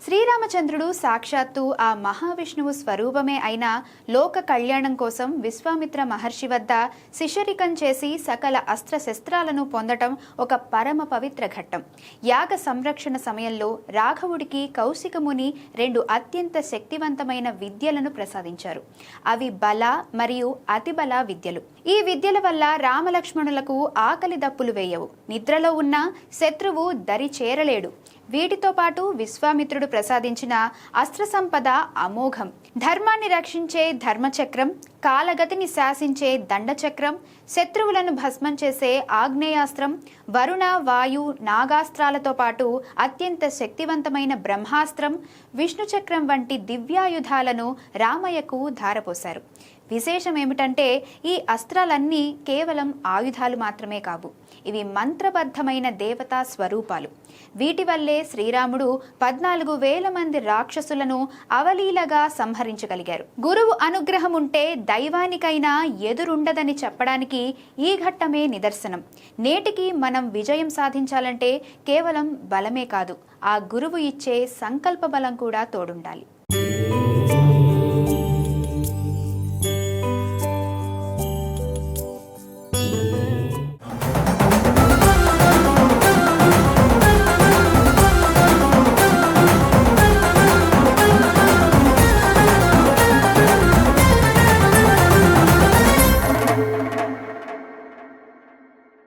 శ్రీరామచంద్రుడు సాక్షాత్తు ఆ మహావిష్ణువు స్వరూపమే అయిన లోక కళ్యాణం కోసం విశ్వామిత్ర మహర్షి వద్ద శిష్యరికం చేసి సకల అస్త్రశస్త్రాలను పొందటం ఒక పరమ పవిత్ర ఘట్టం. యాగ సంరక్షణ సమయంలో రాఘవుడికి కౌశికముని రెండు అత్యంత శక్తివంతమైన విద్యలను ప్రసాదించారు. అవి బల మరియు అతిబల విద్యలు. ఈ విద్యల వల్ల రామలక్ష్మణులకు ఆకలి దప్పులు వేయవు, నిద్రలో ఉన్న శత్రువు దరి చేరలేడు. వీటితో పాటు విశ్వామిత్రుడు ప్రసాదించిన అస్త్ర సంపద అమోఘం. ధర్మాన్ని రక్షించే ధర్మచక్రం, కాలగతిని శాసించే దండచక్రం, శత్రువులను భస్మం చేసే ఆగ్నేయాస్త్రం, వరుణ వాయు నాగాస్త్రాలతో పాటు అత్యంత శక్తివంతమైన బ్రహ్మాస్త్రం, విష్ణుచక్రం వంటి దివ్యాయుధాలను రామయ్యకు ధారపోశారు. విశేషం ఏమిటంటే ఈ అస్త్రాలన్నీ కేవలం ఆయుధాలు మాత్రమే కావు, ఇవి మంత్రబద్ధమైన దేవతా స్వరూపాలు. వీటి వల్లే శ్రీరాముడు 14,000 మంది రాక్షసులను అవలీలగా సంహరించగలిగారు. గురువు అనుగ్రహం ఉంటే దైవానికైనా ఎదురుండదని చెప్పడానికి ఈ ఘట్టమే నిదర్శనం. నేటికి మనం విజయం సాధించాలంటే కేవలం బలమే కాదు, ఆ గురువు ఇచ్చే సంకల్ప బలం కూడా తోడుండాలి.